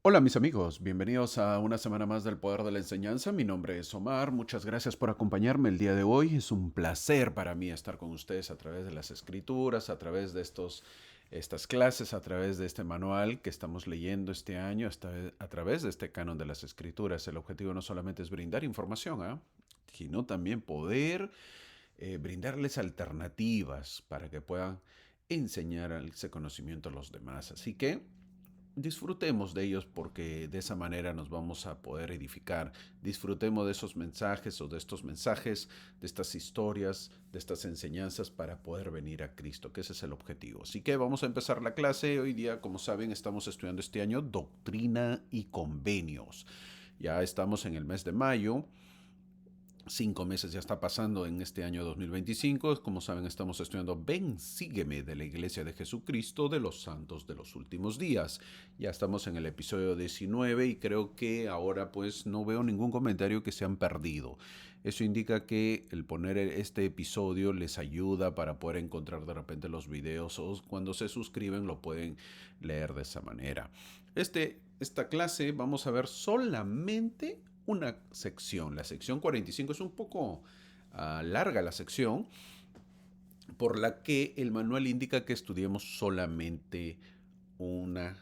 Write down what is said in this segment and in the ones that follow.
Hola mis amigos, bienvenidos a una semana más del Poder de la Enseñanza. Mi nombre es Omar, muchas gracias por acompañarme el día de hoy. Es un placer para mí estar con ustedes a través de las escrituras, a través de estas clases, a través de este manual que estamos leyendo este año, a través de este canon de las escrituras. El objetivo no solamente es brindar información, sino también poder brindarles alternativas para que puedan enseñar ese conocimiento a los demás. Así que disfrutemos de ellos porque de esa manera nos vamos a poder edificar. Disfrutemos de esos mensajes o de estos mensajes, de estas historias, de estas enseñanzas para poder venir a Cristo, que ese es el objetivo. Así que vamos a empezar la clase. Hoy día, como saben, estamos estudiando este año Doctrina y Convenios. Ya estamos en el mes de mayo. 5 meses ya está pasando en este año 2025. Como saben, estamos estudiando Ven, sígueme de la Iglesia de Jesucristo de los Santos de los Últimos Días. Ya estamos en el episodio 19 y creo que ahora pues no veo ningún comentario que se han perdido. Eso indica que el poner este episodio les ayuda para poder encontrar de repente los videos o cuando se suscriben lo pueden leer de esa manera. Esta clase vamos a ver solamente una sección. La sección 45 es un poco larga la sección, por la que el manual indica que estudiemos solamente una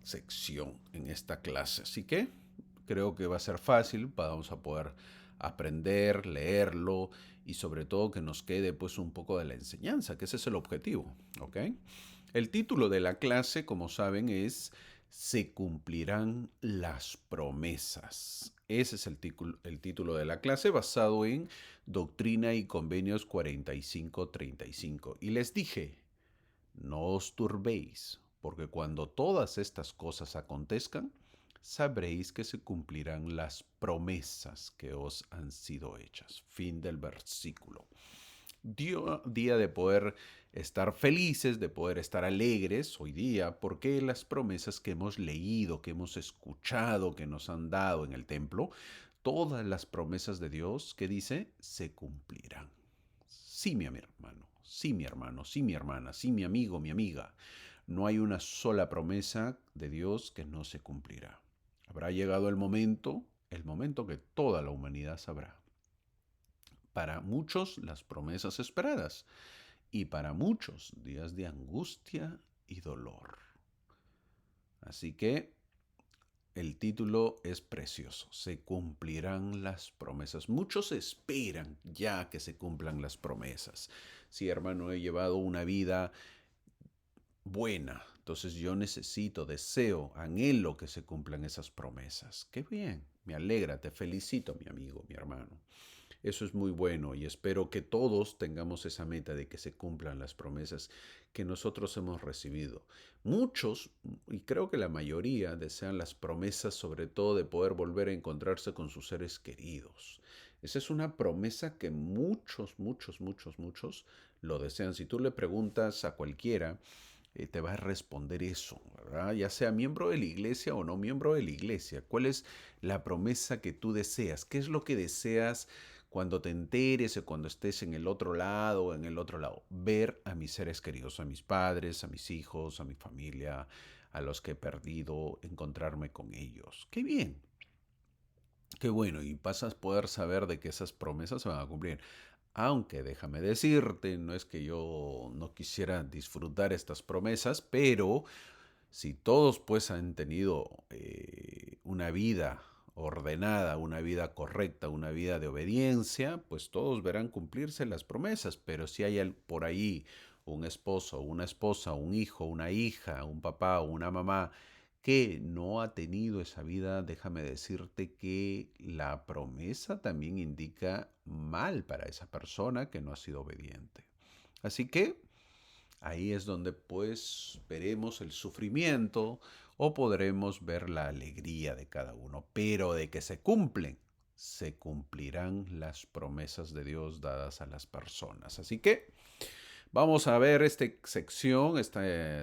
sección en esta clase. Así que creo que va a ser fácil, vamos a poder aprender, leerlo y sobre todo que nos quede pues un poco de la enseñanza, que ese es el objetivo, ¿ok? El título de la clase, como saben, es Se cumplirán las promesas. Ese es el título de la clase basado en Doctrina y Convenios 45-35. Y les dije, no os turbéis, porque cuando todas estas cosas acontezcan, sabréis que se cumplirán las promesas que os han sido hechas. Fin del versículo. Día de poder estar felices, de poder estar alegres hoy día, porque las promesas que hemos leído, que hemos escuchado, que nos han dado en el templo, todas las promesas de Dios que dice, se cumplirán. Sí, mi hermano, sí, mi hermano, sí, mi hermana, sí, mi amigo, mi amiga. No hay una sola promesa de Dios que no se cumplirá. Habrá llegado el momento que toda la humanidad sabrá. Para muchos las promesas esperadas y para muchos días de angustia y dolor. Así que el título es precioso, se cumplirán las promesas. Muchos esperan ya que se cumplan las promesas. Sí, hermano, he llevado una vida buena, entonces yo necesito, deseo, anhelo que se cumplan esas promesas. Qué bien, me alegra, te felicito, mi amigo, mi hermano. Eso es muy bueno y espero que todos tengamos esa meta de que se cumplan las promesas que nosotros hemos recibido. Muchos, y creo que la mayoría, desean las promesas sobre todo de poder volver a encontrarse con sus seres queridos. Esa es una promesa que muchos lo desean. Si tú le preguntas a cualquiera, te va a responder eso, ¿verdad? Ya sea miembro de la iglesia o no miembro de la iglesia. ¿Cuál es la promesa que tú deseas? ¿Qué es lo que deseas cuando te enteres o cuando estés en el otro lado o en el otro lado? Ver a mis seres queridos, a mis padres, a mis hijos, a mi familia, a los que he perdido, encontrarme con ellos. ¡Qué bien! Qué bueno, y pasas a poder saber de que esas promesas se van a cumplir. Aunque déjame decirte, no es que yo no quisiera disfrutar estas promesas, pero si todos pues han tenido una vida ordenada, una vida correcta, una vida de obediencia, pues todos verán cumplirse las promesas. Pero si hay por ahí un esposo, una esposa, un hijo, una hija, un papá o una mamá que no ha tenido esa vida, déjame decirte que la promesa también indica mal para esa persona que no ha sido obediente. Así que ahí es donde pues veremos el sufrimiento o podremos ver la alegría de cada uno, pero de que se cumplirán las promesas de Dios dadas a las personas. Así que vamos a ver esta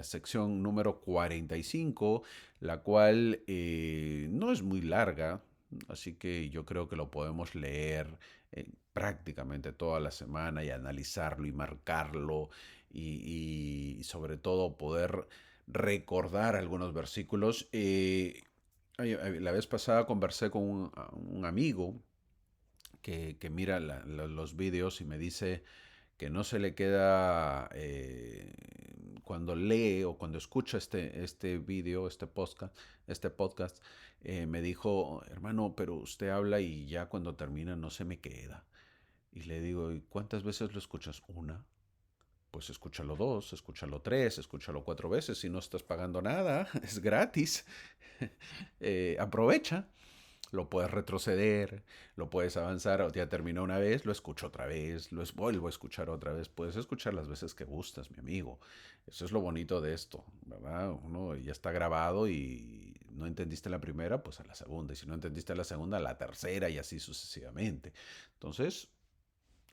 sección número 45, la cual no es muy larga, así que yo creo que lo podemos leer prácticamente toda la semana y analizarlo y marcarlo y sobre todo poder recordar algunos versículos. La vez pasada conversé con un amigo que mira los vídeos y me dice que no se le queda cuando lee o cuando escucha este vídeo, este podcast, me dijo, hermano, pero usted habla y ya cuando termina no se me queda. Y le digo, ¿y cuántas veces lo escuchas? Una. Pues escúchalo dos, escúchalo tres, escúchalo cuatro veces. Si no estás pagando nada, es gratis. Aprovecha. Lo puedes retroceder, lo puedes avanzar, o ya terminó una vez, lo escucho otra vez, vuelvo a escuchar otra vez. Puedes escuchar las veces que gustas, mi amigo. Eso es lo bonito de esto, ¿verdad? Uno ya está grabado y no entendiste la primera, pues a la segunda. Y si no entendiste la segunda, a la tercera y así sucesivamente. Entonces,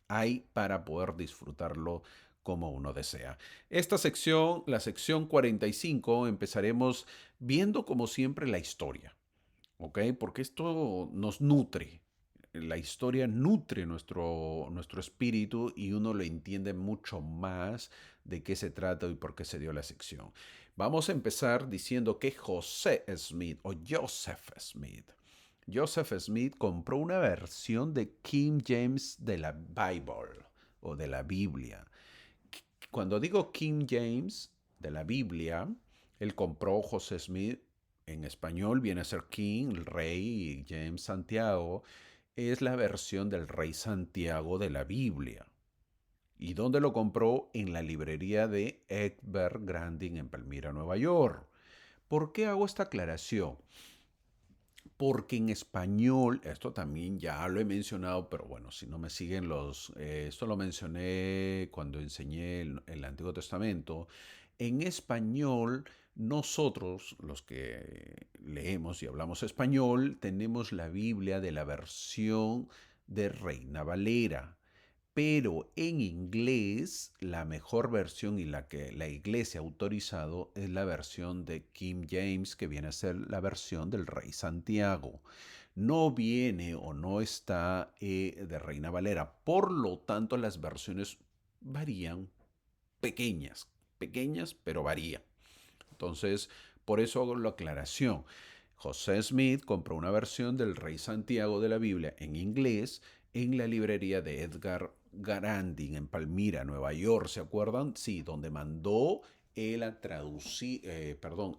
hay para poder disfrutarlo como uno desea. Esta sección, la sección 45, empezaremos viendo como siempre la historia. ¿Ok? Porque esto nos nutre. La historia nutre nuestro espíritu y uno lo entiende mucho más de qué se trata y por qué se dio la sección. Vamos a empezar diciendo que José Smith o Joseph Smith compró una versión de King James de la Bible o de la Biblia. Cuando digo King James de la Biblia, él compró José Smith en español, viene a ser King, el rey, y James Santiago es la versión del rey Santiago de la Biblia. ¿Y dónde lo compró? En la librería de Egbert Grandin en Palmira, Nueva York. ¿Por qué hago esta aclaración? Porque en español, esto también ya lo he mencionado, pero bueno, si no me siguen esto lo mencioné cuando enseñé el Antiguo Testamento. En español, nosotros, los que leemos y hablamos español, tenemos la Biblia de la versión de Reina Valera. Pero en inglés, la mejor versión y la que la iglesia ha autorizado es la versión de King James, que viene a ser la versión del Rey Santiago. No viene o no está de Reina Valera. Por lo tanto, las versiones varían, pequeñas, pequeñas, pero varían. Entonces, por eso hago la aclaración. José Smith compró una versión del Rey Santiago de la Biblia en inglés en la librería de Edgar Garandin en Palmira, Nueva York. ¿Se acuerdan? Sí, donde mandó él a traducir,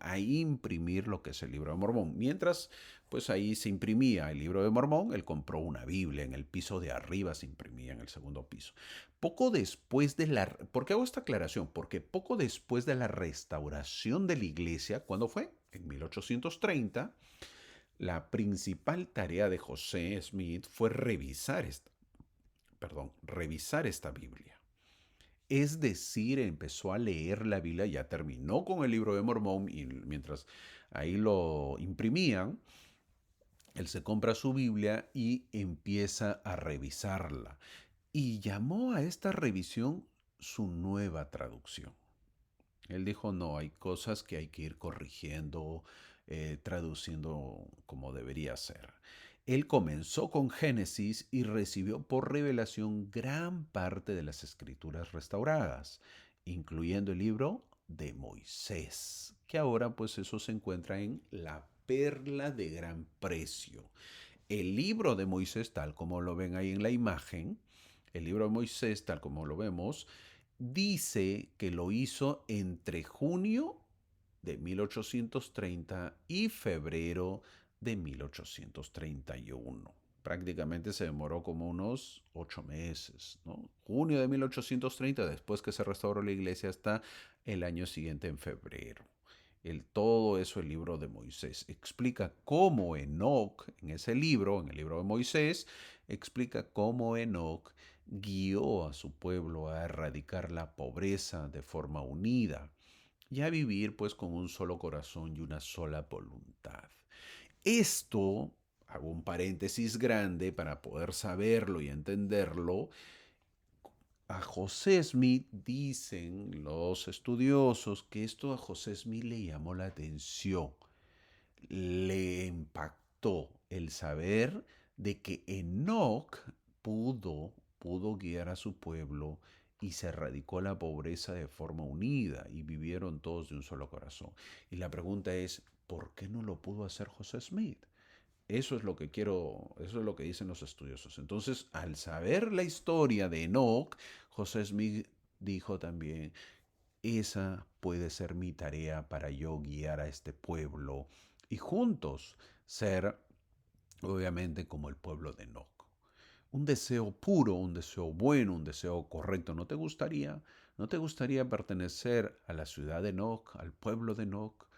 a imprimir lo que es el libro de Mormón. Mientras, pues ahí se imprimía el libro de Mormón, él compró una Biblia en el piso de arriba, se imprimía en el segundo piso. Poco después de la... ¿Por qué hago esta aclaración? Porque poco después de la restauración de la iglesia, ¿cuándo fue? En 1830, la principal tarea de José Smith fue revisar esta Biblia. Es decir, empezó a leer la Biblia, ya terminó con el libro de Mormón y mientras ahí lo imprimían, él se compra su Biblia y empieza a revisarla. Y llamó a esta revisión su nueva traducción. Él dijo, no, hay cosas que hay que ir corrigiendo, traduciendo como debería ser. Él comenzó con Génesis y recibió por revelación gran parte de las escrituras restauradas, incluyendo el libro de Moisés, que ahora pues eso se encuentra en la perla de gran precio. El libro de Moisés, tal como lo ven ahí en la imagen, el libro de Moisés, tal como lo vemos, dice que lo hizo entre junio de 1830 y febrero de 1831. Prácticamente se demoró como unos 8 meses, ¿no? Junio de 1830, después que se restauró la iglesia, hasta el año siguiente en febrero. Todo eso, el libro de Moisés. Explica cómo Enoc, en ese libro, en el libro de Moisés, explica cómo Enoc guió a su pueblo a erradicar la pobreza de forma unida y a vivir pues con un solo corazón y una sola voluntad. Esto, hago un paréntesis grande para poder saberlo y entenderlo, a José Smith dicen los estudiosos que esto a José Smith le llamó la atención, le impactó el saber de que Enoch pudo guiar a su pueblo y se erradicó la pobreza de forma unida y vivieron todos de un solo corazón. Y la pregunta es, ¿por qué no lo pudo hacer José Smith? Eso es lo que dicen los estudiosos. Entonces, al saber la historia de Enoch, José Smith dijo también, esa puede ser mi tarea para yo guiar a este pueblo y juntos ser, obviamente, como el pueblo de Enoch. Un deseo puro, un deseo bueno, un deseo correcto. ¿No te gustaría? ¿No te gustaría pertenecer a la ciudad de Enoch, al pueblo de Enoch?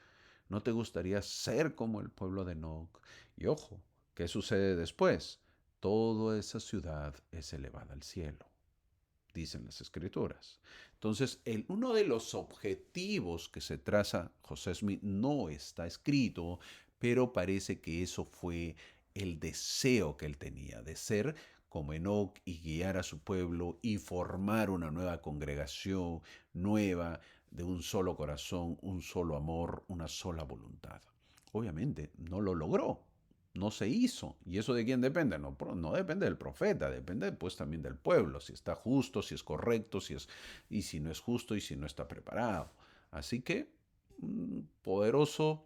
¿No te gustaría ser como el pueblo de Enoch? Y ojo, ¿qué sucede después? Toda esa ciudad es elevada al cielo, dicen las escrituras. Entonces, uno de los objetivos que se traza José Smith no está escrito, pero parece que eso fue el deseo que él tenía de ser como Enoch y guiar a su pueblo y formar una nueva congregación nueva de un solo corazón, un solo amor, una sola voluntad. Obviamente no lo logró, no se hizo. ¿Y eso de quién depende? No, no depende del profeta, depende pues también del pueblo, si está justo, si es correcto, y si no es justo y si no está preparado. Así que un poderoso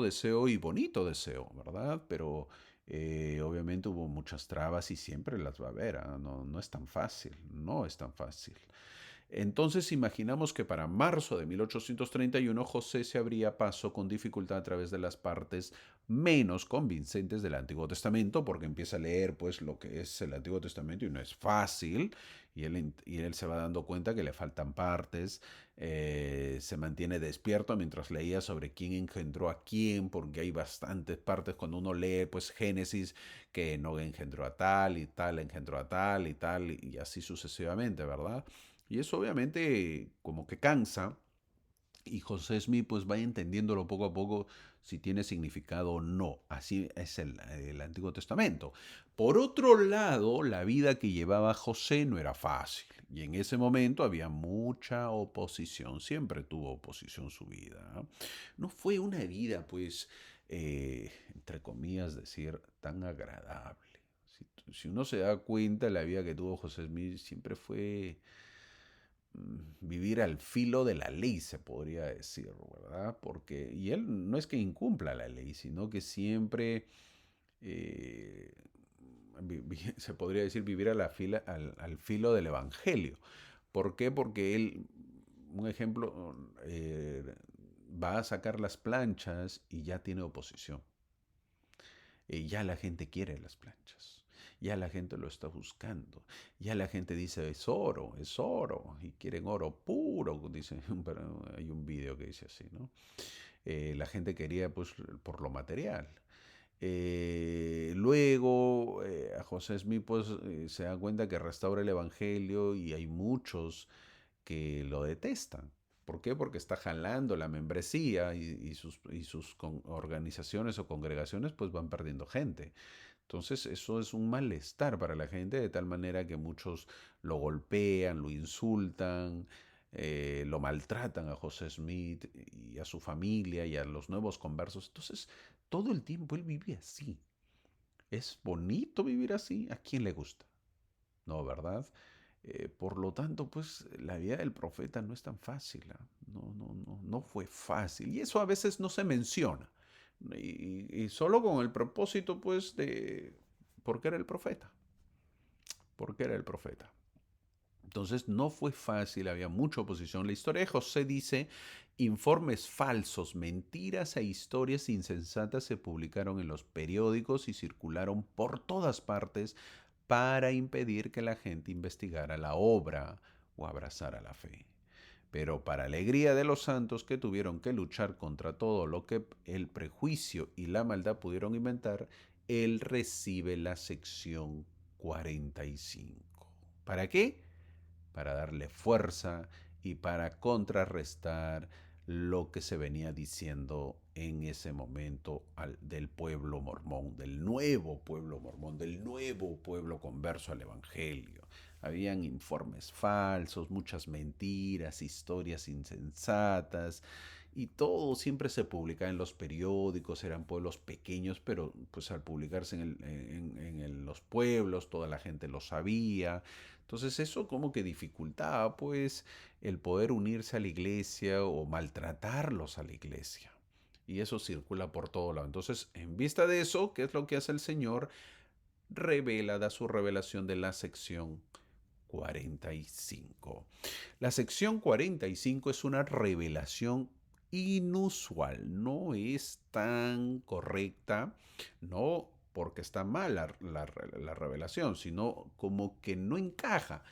deseo y bonito deseo, ¿verdad? Pero obviamente hubo muchas trabas y siempre las va a haber. ¿Ah? No, no es tan fácil, no es tan fácil. Entonces imaginamos que para marzo de 1831 José se abría paso con dificultad a través de las partes menos convincentes del Antiguo Testamento, porque empieza a leer pues lo que es el Antiguo Testamento y no es fácil, y él se va dando cuenta que le faltan partes, se mantiene despierto mientras leía sobre quién engendró a quién, porque hay bastantes partes cuando uno lee pues Génesis, que no engendró a tal y tal engendró a tal y tal, y así sucesivamente, ¿verdad? Y eso obviamente como que cansa y José Smith pues va entendiéndolo poco a poco si tiene significado o no. Así es el Antiguo Testamento. Por otro lado, la vida que llevaba José no era fácil. Y en ese momento había mucha oposición. Siempre tuvo oposición su vida. No fue una vida pues, entre comillas, decir, tan agradable. Si uno se da cuenta, la vida que tuvo José Smith siempre fue vivir al filo de la ley, se podría decir, ¿verdad? Porque, y él no es que incumpla la ley, sino que siempre, eh, se podría decir, vivir a al filo del Evangelio. ¿Por qué? Porque él, un ejemplo, va a sacar las planchas y ya tiene oposición. Ya la gente quiere las planchas. Ya la gente lo está buscando. Ya la gente dice, es oro. Y quieren oro puro. Dice, hay un video que dice así, ¿no? La gente quería, pues, por lo material. Luego, a José Smith, pues, se da cuenta que restaura el Evangelio y hay muchos que lo detestan. ¿Por qué? Porque está jalando la membresía y sus organizaciones o congregaciones pues van perdiendo gente. Entonces eso es un malestar para la gente de tal manera que muchos lo golpean, lo insultan, lo maltratan a José Smith y a su familia y a los nuevos conversos. Entonces todo el tiempo él vive así. ¿Es bonito vivir así? ¿A quién le gusta? No, ¿verdad? Por lo tanto, pues la vida del profeta no es tan fácil. ¿Ah? No, no, no, no fue fácil. Y eso a veces no se menciona. Y solo con el propósito, pues, de por qué era el profeta. ¿Por qué era el profeta? Entonces no fue fácil, había mucha oposición. La historia de José dice, informes falsos, mentiras e historias insensatas se publicaron en los periódicos y circularon por todas partes para impedir que la gente investigara la obra o abrazara la fe. Pero para alegría de los santos que tuvieron que luchar contra todo lo que el prejuicio y la maldad pudieron inventar, él recibe la sección 45. ¿Para qué? Para darle fuerza y para contrarrestar lo que se venía diciendo en ese momento del pueblo mormón, del nuevo pueblo mormón, del nuevo pueblo converso al Evangelio. Habían informes falsos, muchas mentiras, historias insensatas, y todo siempre se publicaba en los periódicos, eran pueblos pequeños, pero pues al publicarse en los pueblos, toda la gente lo sabía. Entonces eso como que dificultaba pues el poder unirse a la iglesia o maltratarlos a la iglesia. Y eso circula por todo lado. Entonces, en vista de eso, ¿qué es lo que hace el Señor? Revela, da su revelación de la sección 45. La sección 45 es una revelación inusual, no es tan correcta, no porque está mal la revelación, sino como que no encaja,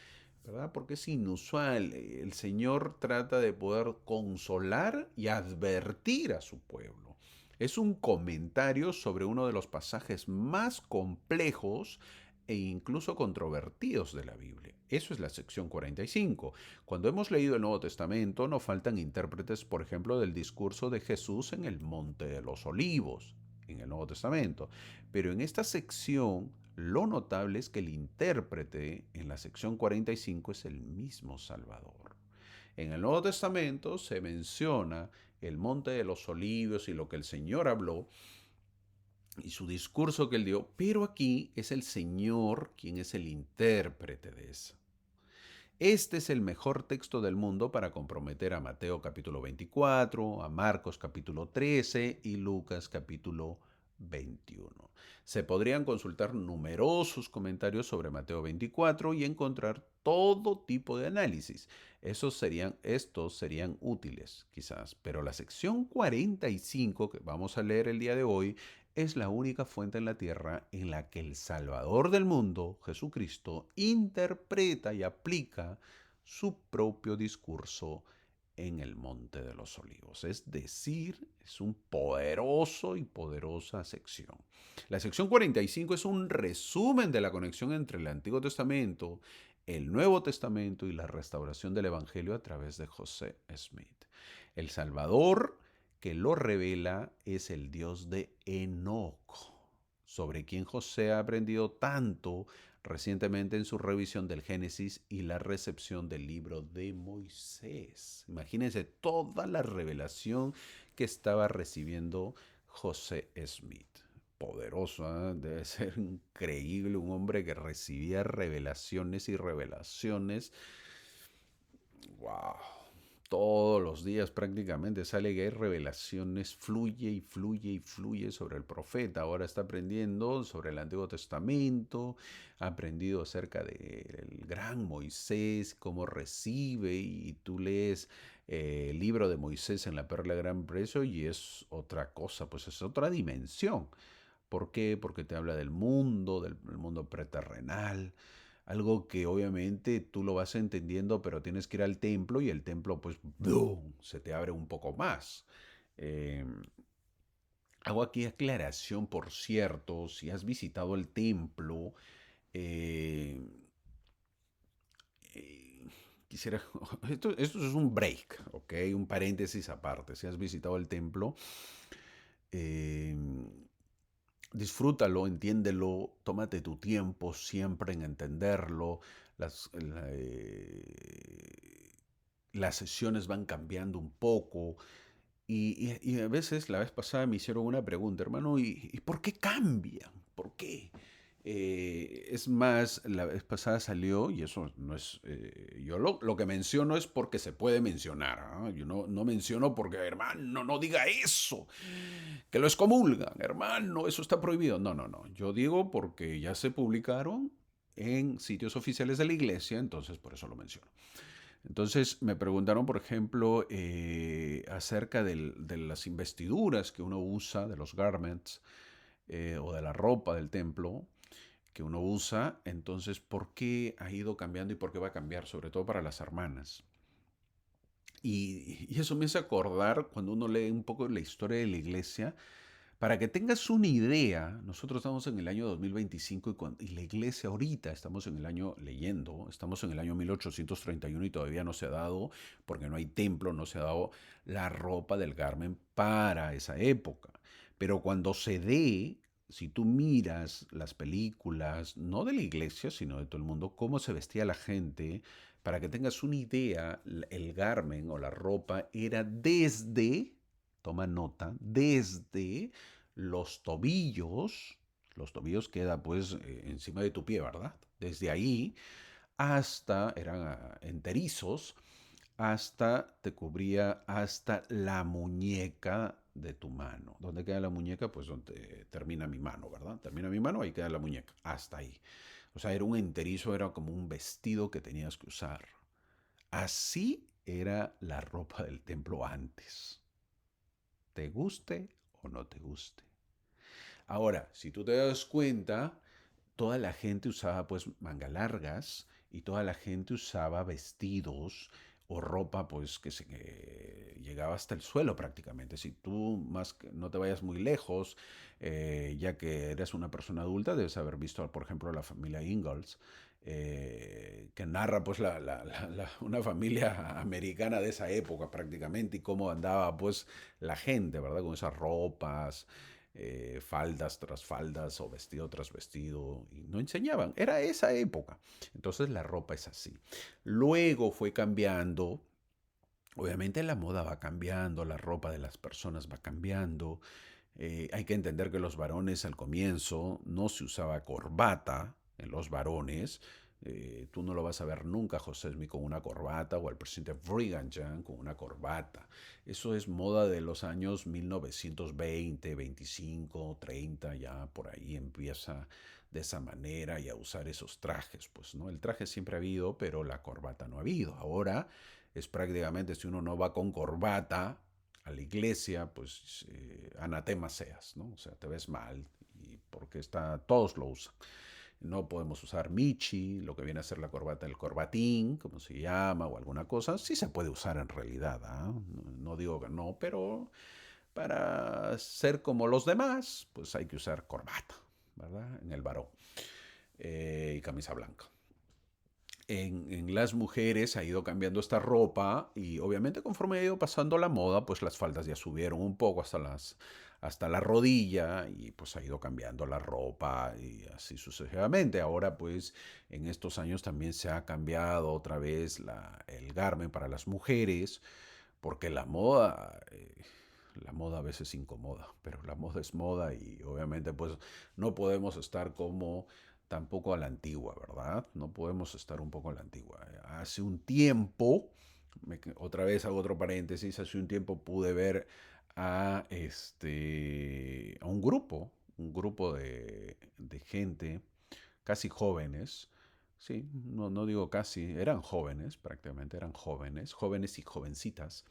¿verdad? Porque es inusual. El Señor trata de poder consolar y advertir a su pueblo. Es un comentario sobre uno de los pasajes más complejos e incluso controvertidos de la Biblia. Eso es la sección 45. Cuando hemos leído el Nuevo Testamento, no faltan intérpretes, por ejemplo, del discurso de Jesús en el Monte de los Olivos, en el Nuevo Testamento. Pero en esta sección, lo notable es que el intérprete en la sección 45 es el mismo Salvador. En el Nuevo Testamento se menciona el Monte de los Olivos y lo que el Señor habló, y su discurso que él dio, pero aquí es el Señor quien es el intérprete de eso. Este es el mejor texto del mundo para comprometer a Mateo capítulo 24, a Marcos capítulo 13 y Lucas capítulo 21. Se podrían consultar numerosos comentarios sobre Mateo 24 y encontrar todo tipo de análisis. Estos serían útiles, quizás, pero la sección 45 que vamos a leer el día de hoy es la única fuente en la tierra en la que el Salvador del mundo, Jesucristo, interpreta y aplica su propio discurso en el Monte de los Olivos. Es decir, es un poderoso y poderosa sección. La sección 45 es un resumen de la conexión entre el Antiguo Testamento, el Nuevo Testamento y la restauración del Evangelio a través de José Smith. El Salvador que lo revela es el Dios de Enoc, sobre quien José ha aprendido tanto recientemente en su revisión del Génesis y la recepción del libro de Moisés. Imagínense toda la revelación que estaba recibiendo José Smith. Poderoso, ¿eh? Debe ser increíble un hombre que recibía revelaciones y revelaciones. ¡Wow! Todos los días prácticamente sale que hay revelaciones, fluye y fluye y fluye sobre el profeta. Ahora está aprendiendo sobre el Antiguo Testamento, ha aprendido acerca del gran Moisés, cómo recibe, y tú lees el libro de Moisés en la Perla de Gran Precio y es otra cosa, pues es otra dimensión. ¿Por qué? Porque te habla del mundo preterrenal, algo que obviamente tú lo vas entendiendo, pero tienes que ir al templo y el templo pues ¡boom! Se te abre un poco más. Eh, Hago aquí aclaración, por cierto, si has visitado el templo, eh, eh, quisiera, esto es un break, ¿ok? Un paréntesis aparte. Si has visitado el templo, eh, disfrútalo, entiéndelo, tómate tu tiempo siempre en entenderlo. Las sesiones van cambiando un poco y a veces la vez pasada me hicieron una pregunta, hermano, ¿y por qué cambian? ¿Por qué? Es más, la vez pasada salió, y eso no es, yo lo que menciono es porque se puede mencionar, ¿ah? Yo no menciono porque, hermano, no diga eso, que lo excomulgan, hermano, eso está prohibido. No, yo digo porque ya se publicaron en sitios oficiales de la iglesia, entonces por eso lo menciono. Entonces me preguntaron, por ejemplo, acerca de las investiduras que uno usa, de los garments, o de la ropa del templo que uno usa. Entonces, ¿por qué ha ido cambiando y por qué va a cambiar? Sobre todo para las hermanas. Y eso me hace acordar cuando uno lee un poco la historia de la iglesia. Para que tengas una idea, nosotros estamos en el año 2025 y la iglesia ahorita estamos en el año leyendo, estamos en el año 1831 y todavía no se ha dado, porque no hay templo, no se ha dado la ropa del Carmen para esa época. Pero cuando se dé, si tú miras las películas, no de la iglesia, sino de todo el mundo, cómo se vestía la gente, para que tengas una idea, el garmen o la ropa era desde, toma nota, desde los tobillos queda pues encima de tu pie, ¿verdad? Desde ahí hasta, eran enterizos, hasta te cubría hasta la muñeca de tu mano. ¿Dónde queda la muñeca? Pues donde termina mi mano, ¿verdad? Termina mi mano, ahí queda la muñeca, hasta ahí. O sea, era un enterizo, era como un vestido que tenías que usar. Así era la ropa del templo antes. Te guste o no te guste. Ahora, si tú te das cuenta, toda la gente usaba pues manga largas y toda la gente usaba vestidos o ropa pues que llegaba hasta el suelo prácticamente. Si tú no te vayas muy lejos, ya que eres una persona adulta, debes haber visto, por ejemplo, la familia Ingalls, que narra pues una familia americana de esa época prácticamente y cómo andaba pues la gente, ¿verdad? Con esas ropas, faldas tras faldas o vestido tras vestido, y no enseñaban. Era esa época. Entonces la ropa es así. Luego fue cambiando. Obviamente la moda va cambiando, la ropa de las personas va cambiando. Hay que entender que los varones al comienzo no se usaba corbata en los varones. Tú no lo vas a ver nunca a José Smith con una corbata o al presidente Brigham Young con una corbata. Eso es moda de los años 1920, 25, 30, ya por ahí empieza de esa manera y a usar esos trajes. Pues no, el traje siempre ha habido, pero la corbata no ha habido. Ahora es prácticamente si uno no va con corbata a la iglesia, pues anatema seas, ¿no? O sea, te ves mal y porque todos lo usan. No podemos usar michi, lo que viene a ser la corbata, el corbatín, como se llama, o alguna cosa. Sí se puede usar en realidad, ¿ah? No digo que no, pero para ser como los demás, pues hay que usar corbata, ¿verdad? En el varón. Y camisa blanca. En las mujeres ha ido cambiando esta ropa y obviamente conforme ha ido pasando la moda, pues las faldas ya subieron un poco hasta la rodilla y pues ha ido cambiando la ropa y así sucesivamente. Ahora pues en estos años también se ha cambiado otra vez el garment para las mujeres porque la moda a veces incomoda, pero la moda es moda y obviamente pues no podemos estar como tampoco a la antigua, ¿verdad? No podemos estar un poco a la antigua. Hace un tiempo, otra vez hago otro paréntesis, hace un tiempo pude ver a un grupo de gente, casi jóvenes, sí, no digo casi, eran jóvenes, prácticamente eran jóvenes, jóvenes y jovencitas,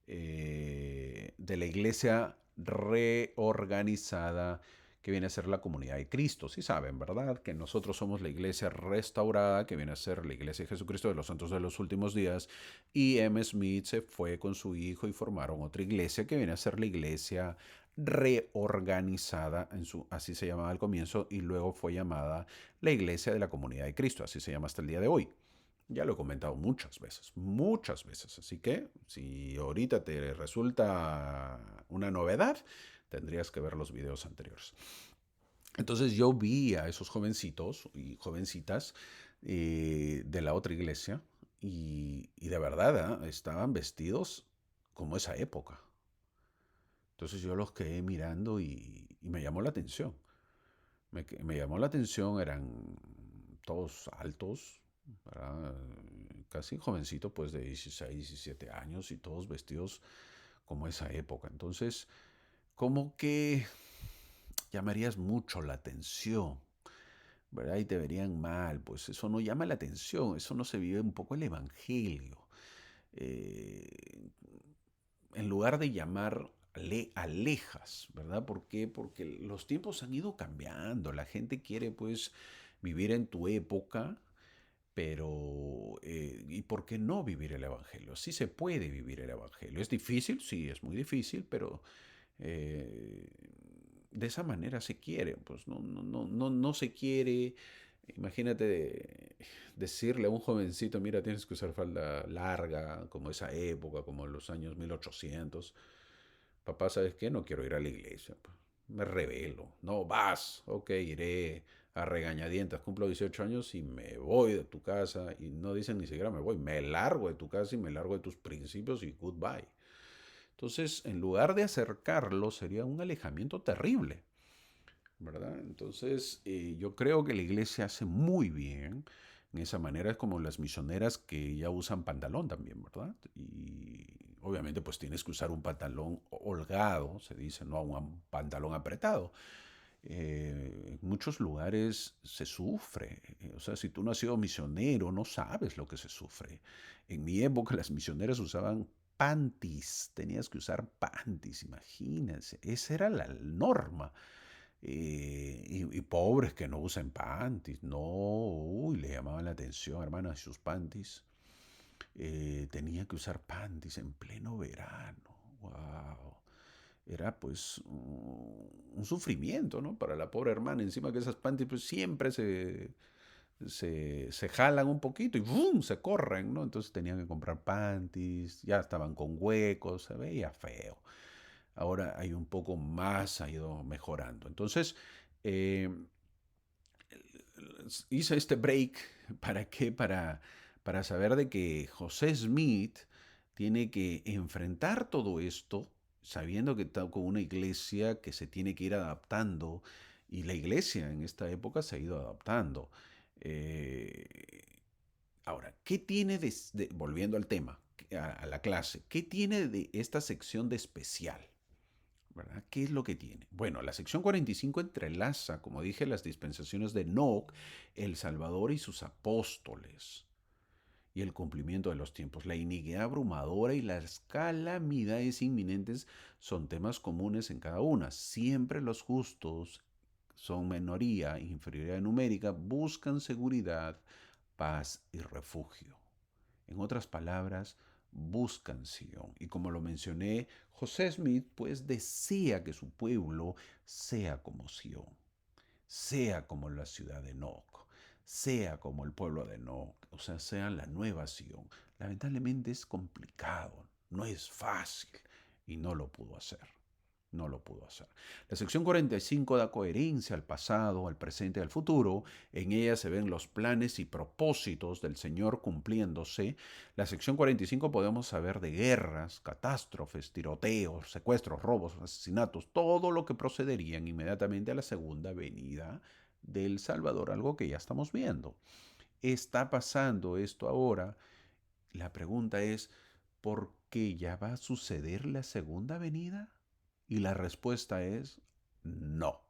de la iglesia reorganizada que viene a ser la comunidad de Cristo. Sí saben, ¿verdad? Que nosotros somos la iglesia restaurada, que viene a ser la iglesia de Jesucristo de los santos de los últimos días. Y M. Smith se fue con su hijo y formaron otra iglesia que viene a ser la iglesia reorganizada, así se llamaba al comienzo, y luego fue llamada la iglesia de la comunidad de Cristo, así se llama hasta el día de hoy. Ya lo he comentado muchas veces, muchas veces. Así que si ahorita te resulta una novedad, tendrías que ver los videos anteriores. Entonces yo vi a esos jovencitos y jovencitas de la otra iglesia y de verdad estaban vestidos como esa época. Entonces yo los quedé mirando y me llamó la atención. Me llamó la atención, eran todos altos, ¿verdad? Casi jovencitos, pues de 16, 17 años y todos vestidos como esa época. Entonces, como que llamarías mucho la atención, ¿verdad? Y te verían mal, pues eso no llama la atención, eso no se vive un poco el evangelio. Eh, en lugar de llamar, le alejas, ¿verdad? ¿Por qué? Porque los tiempos han ido cambiando, la gente quiere pues vivir en tu época, pero ¿y por qué no vivir el Evangelio? Sí se puede vivir el Evangelio. ¿Es difícil? Sí, es muy difícil, pero eh, de esa manera se quiere, pues no se quiere. Imagínate decirle a un jovencito, mira, tienes que usar falda larga, como esa época, como en los años 1800. Papá, ¿sabes qué? No quiero ir a la iglesia. Pues. Me rebelo. No, vas. Ok, iré a regañadientas. Cumplo 18 años y me voy de tu casa. Y no dicen ni siquiera me voy. Me largo de tu casa y me largo de tus principios y goodbye. Entonces, en lugar de acercarlo, sería un alejamiento terrible. ¿Verdad? Entonces, yo creo que la iglesia hace muy bien en esa manera. Es como las misioneras que ya usan pantalón también, ¿verdad? Y obviamente pues tienes que usar un pantalón holgado, se dice, no un pantalón apretado. En muchos lugares se sufre. O sea, si tú no has sido misionero, no sabes lo que se sufre. En mi época las misioneras usaban panties, tenías que usar panties, imagínense. Esa era la norma. Y pobres que no usen panties, no, uy, le llamaban la atención, hermana, sus panties. Tenía que usar panties en pleno verano. Wow. Era pues un sufrimiento, ¿no? Para la pobre hermana. Encima que esas panties pues siempre se jalan un poquito y ¡bum! Se corren, ¿no? Entonces tenían que comprar panties, ya estaban con huecos, se veía feo. Ahora hay un poco más, ha ido mejorando. Entonces, eh, hice este break, ¿para qué? Para saber de que José Smith tiene que enfrentar todo esto, sabiendo que está con una iglesia que se tiene que ir adaptando, y la iglesia en esta época se ha ido adaptando. Eh, Ahora, ¿qué tiene volviendo al tema, a la clase, qué tiene de esta sección de especial? ¿Verdad? ¿Qué es lo que tiene? Bueno, la sección 45 entrelaza, como dije, las dispensaciones de Enoch, el Salvador y sus apóstoles, y el cumplimiento de los tiempos. La iniquidad abrumadora y las calamidades inminentes son temas comunes en cada una. Siempre los justos son minoría, inferioridad numérica, buscan seguridad, paz y refugio. En otras palabras, buscan Sion. Y como lo mencioné, José Smith pues desea que su pueblo sea como Sion, sea como la ciudad de Enoch, sea como el pueblo de Enoch, o sea, sea la nueva Sion. Lamentablemente es complicado, no es fácil y no lo pudo hacer. No lo pudo hacer. La sección 45 da coherencia al pasado, al presente y al futuro. En ella se ven los planes y propósitos del Señor cumpliéndose. La sección 45 podemos saber de guerras, catástrofes, tiroteos, secuestros, robos, asesinatos, todo lo que procederían inmediatamente a la segunda venida del Salvador, algo que ya estamos viendo. Está pasando esto ahora. La pregunta es, ¿por qué ya va a suceder la segunda venida? Y la respuesta es no.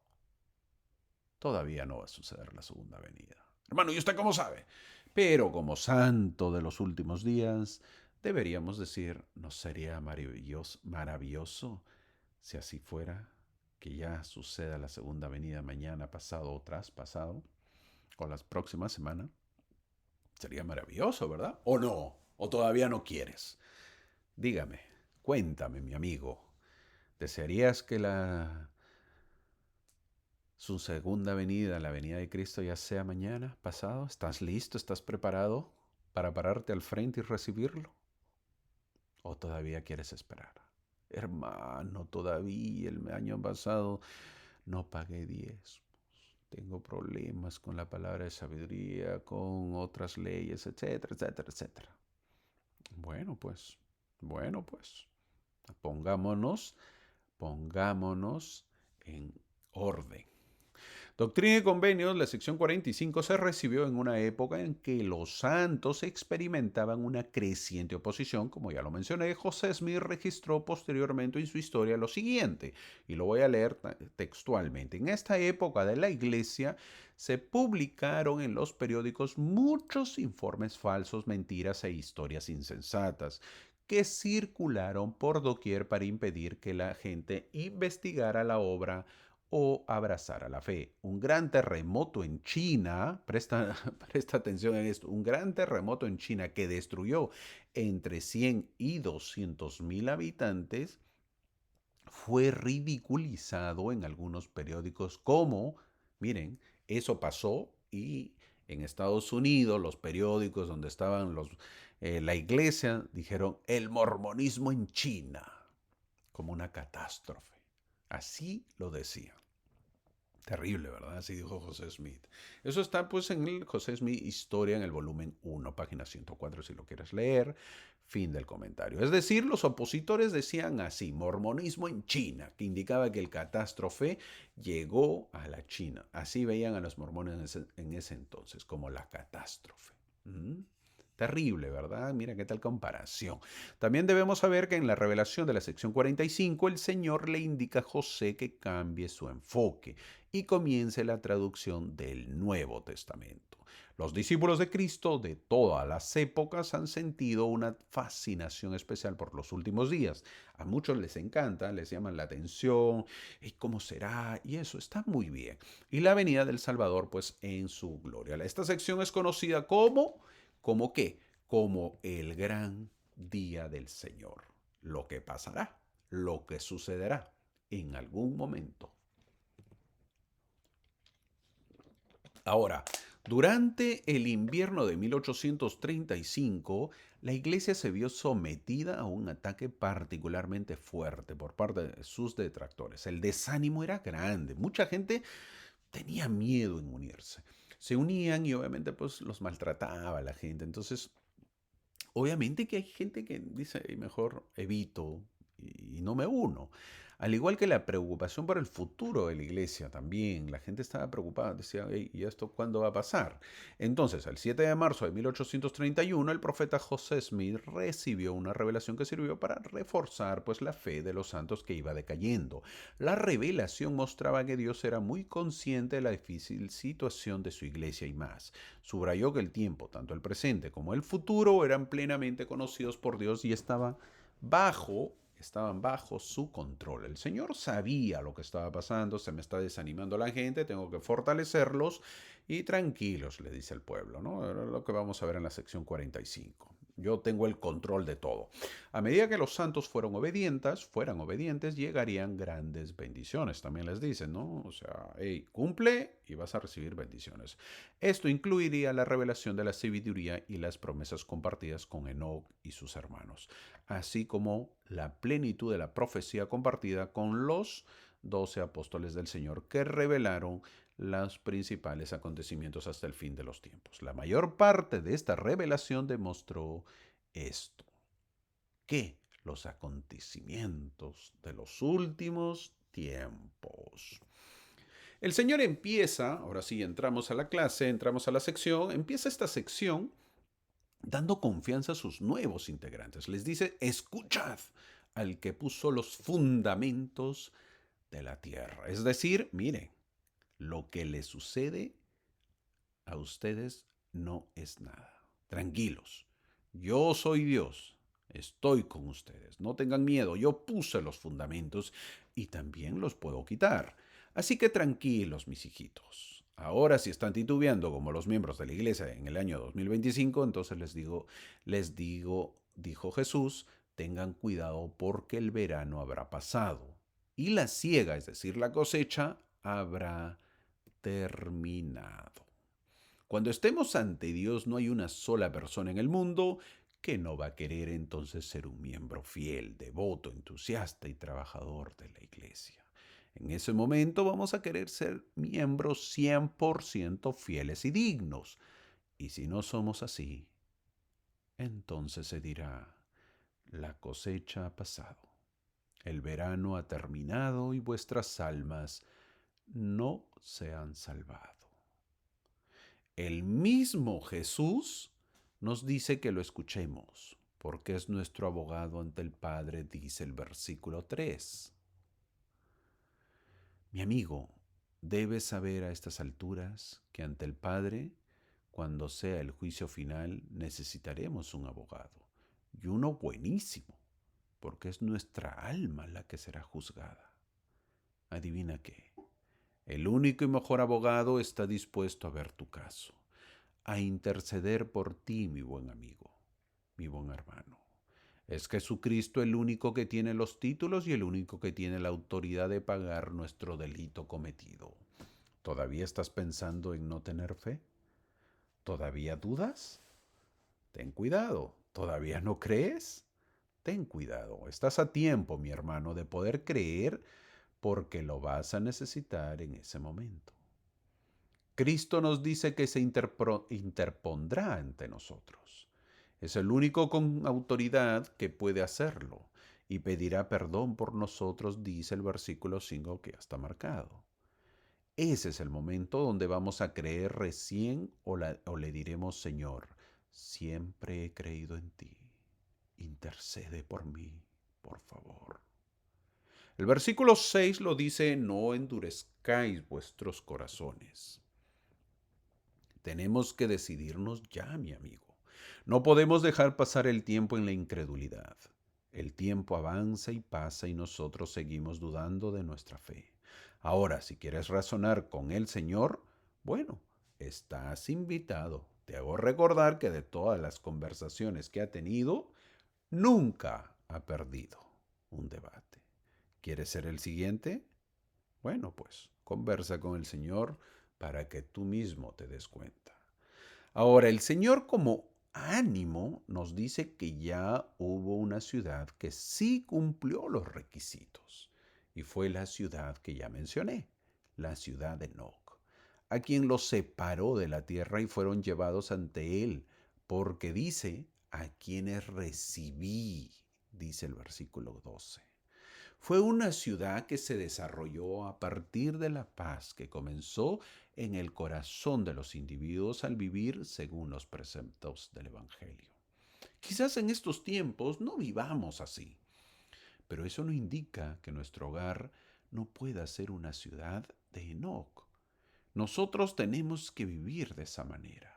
Todavía no va a suceder la segunda venida. Hermano, ¿y usted cómo sabe? Pero como santo de los últimos días, deberíamos decir, ¿no sería maravilloso si así fuera? Que ya suceda la segunda venida mañana, pasado o traspasado, o las próximas semanas. Sería maravilloso, ¿verdad? ¿O no? ¿O todavía no quieres? Dígame, cuéntame, mi amigo. ¿Desearías que su segunda venida, la venida de Cristo, ya sea mañana, pasado? ¿Estás listo? ¿Estás preparado para pararte al frente y recibirlo? ¿O todavía quieres esperar? Hermano, todavía el año pasado no pagué diezmos. Tengo problemas con la palabra de sabiduría, con otras leyes, etcétera, etcétera, etcétera. Bueno, pues, bueno, pues, pongámonos, pongámonos en orden. Doctrina y Convenios, la sección 45, se recibió en una época en que los santos experimentaban una creciente oposición. Como ya lo mencioné, José Smith registró posteriormente en su historia lo siguiente, y lo voy a leer textualmente. En esta época de la iglesia se publicaron en los periódicos muchos informes falsos, mentiras e historias insensatas que circularon por doquier para impedir que la gente investigara la obra o abrazar a la fe. Un gran terremoto en China, presta atención en esto, un gran terremoto en China que destruyó entre 100 y 200 mil habitantes, fue ridiculizado en algunos periódicos como, miren, eso pasó y en Estados Unidos los periódicos donde estaban la iglesia dijeron el mormonismo en China como una catástrofe. Así lo decían. Terrible, ¿verdad? Así dijo José Smith. Eso está pues en el José Smith Historia en el volumen 1, página 104, si lo quieres leer. Fin del comentario. Es decir, los opositores decían así, mormonismo en China, que indicaba que el catástrofe llegó a la China. Así veían a los mormones en ese entonces, como la catástrofe. ¿Mm? Terrible, ¿verdad? Mira qué tal comparación. También debemos saber que en la revelación de la sección 45 el Señor le indica a José que cambie su enfoque y comience la traducción del Nuevo Testamento. Los discípulos de Cristo de todas las épocas han sentido una fascinación especial por los últimos días. A muchos les encanta, les llaman la atención, ¿y cómo será? Y eso está muy bien. Y la venida del Salvador, pues en su gloria. Esta sección es conocida como ¿cómo qué? Como el gran día del Señor. Lo que pasará, lo que sucederá en algún momento. Ahora, durante el invierno de 1835, la iglesia se vio sometida a un ataque particularmente fuerte por parte de sus detractores. El desánimo era grande. Mucha gente tenía miedo en unirse. Se unían y obviamente pues los maltrataba la gente. Entonces obviamente que hay gente que dice, mejor evito y no me uno. Al igual que la preocupación por el futuro de la iglesia también. La gente estaba preocupada, decía, "Ey, ¿y esto cuándo va a pasar?". Entonces, el 7 de marzo de 1831, el profeta José Smith recibió una revelación que sirvió para reforzar pues, la fe de los santos que iba decayendo. La revelación mostraba que Dios era muy consciente de la difícil situación de su iglesia y más. Subrayó que el tiempo, tanto el presente como el futuro, eran plenamente conocidos por Dios y estaban bajo su control. El Señor sabía lo que estaba pasando, se me está desanimando la gente, tengo que fortalecerlos y tranquilos, le dice el pueblo, ¿no? Es lo que vamos a ver en la sección 45. Yo tengo el control de todo. A medida que los santos fueran obedientes, llegarían grandes bendiciones. También les dicen, ¿no? O sea, hey, cumple y vas a recibir bendiciones. Esto incluiría la revelación de la sabiduría y las promesas compartidas con Enoc y sus hermanos, así como la plenitud de la profecía compartida con los 12 apóstoles del Señor que revelaron los principales acontecimientos hasta el fin de los tiempos. La mayor parte de esta revelación demostró esto, que los acontecimientos de los últimos tiempos. El Señor empieza, ahora sí entramos a la clase, entramos a la sección, empieza esta sección dando confianza a sus nuevos integrantes. Les dice, escuchad al que puso los fundamentos de la tierra. Es decir, miren, lo que les sucede a ustedes no es nada. Tranquilos, yo soy Dios, estoy con ustedes. No tengan miedo, yo puse los fundamentos y también los puedo quitar. Así que tranquilos, mis hijitos. Ahora, si están titubeando como los miembros de la iglesia en el año 2025, entonces dijo Jesús, tengan cuidado porque el verano habrá pasado y la siega, es decir, la cosecha, habrá terminado. Cuando estemos ante Dios no hay una sola persona en el mundo que no va a querer entonces ser un miembro fiel, devoto, entusiasta y trabajador de la iglesia. En ese momento vamos a querer ser miembros 100% fieles y dignos. Y si no somos así, entonces se dirá, la cosecha ha pasado, el verano ha terminado y vuestras almas no se han salvado. El mismo Jesús nos dice que lo escuchemos, porque es nuestro abogado ante el Padre, dice el versículo 3. Mi amigo, debes saber a estas alturas que ante el Padre, cuando sea el juicio final, necesitaremos un abogado, y uno buenísimo, porque es nuestra alma la que será juzgada. Adivina qué, el único y mejor abogado está dispuesto a ver tu caso, a interceder por ti, mi buen amigo, mi buen hermano. Es Jesucristo el único que tiene los títulos y el único que tiene la autoridad de pagar nuestro delito cometido. ¿Todavía estás pensando en no tener fe? ¿Todavía dudas? Ten cuidado. ¿Todavía no crees? Ten cuidado. Estás a tiempo, mi hermano, de poder creer porque lo vas a necesitar en ese momento. Cristo nos dice que se interpondrá ante nosotros. Es el único con autoridad que puede hacerlo y pedirá perdón por nosotros, dice el versículo 5 que ya está marcado. Ese es el momento donde vamos a creer recién o le diremos, Señor, Siempre he creído en ti. Intercede por mí, por favor. El versículo 6 lo dice, no endurezcáis vuestros corazones. Tenemos que decidirnos ya, mi amigo. No podemos dejar pasar el tiempo en la incredulidad. El tiempo avanza y pasa y nosotros seguimos dudando de nuestra fe. Ahora, si quieres razonar con el Señor, bueno, estás invitado. Te hago recordar que de todas las conversaciones que ha tenido, nunca ha perdido un debate. ¿Quieres ser el siguiente? Bueno, pues conversa con el Señor para que tú mismo te des cuenta. Ahora, el Señor como ánimo nos dice que ya hubo una ciudad que sí cumplió los requisitos y fue la ciudad que ya mencioné, la ciudad de Enoc, a quien los separó de la tierra y fueron llevados ante él, porque dice, a quienes recibí, dice el versículo 12. Fue una ciudad que se desarrolló a partir de la paz que comenzó en el corazón de los individuos al vivir según los preceptos del Evangelio. Quizás en estos tiempos no vivamos así, pero eso no indica que nuestro hogar no pueda ser una ciudad de Enoc. Nosotros tenemos que vivir de esa manera.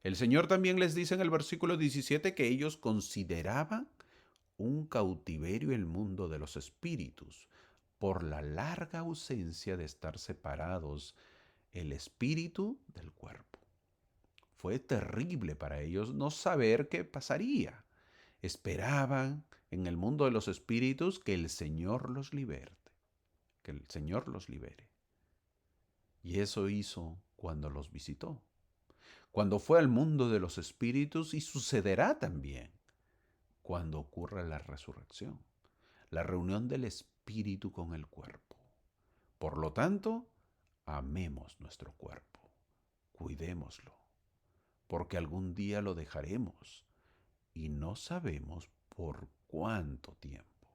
El Señor también les dice en el versículo 17 que ellos consideraban un cautiverio el mundo de los espíritus, por la larga ausencia de estar separados el espíritu del cuerpo. Fue terrible para ellos no saber qué pasaría. Esperaban en el mundo de los espíritus que el Señor los liberte, que el Señor los libere. Y eso hizo cuando los visitó, cuando fue al mundo de los espíritus y sucederá también cuando ocurra la resurrección, la reunión del espíritu con el cuerpo. Por lo tanto, amemos nuestro cuerpo, cuidémoslo, porque algún día lo dejaremos y no sabemos por cuánto tiempo.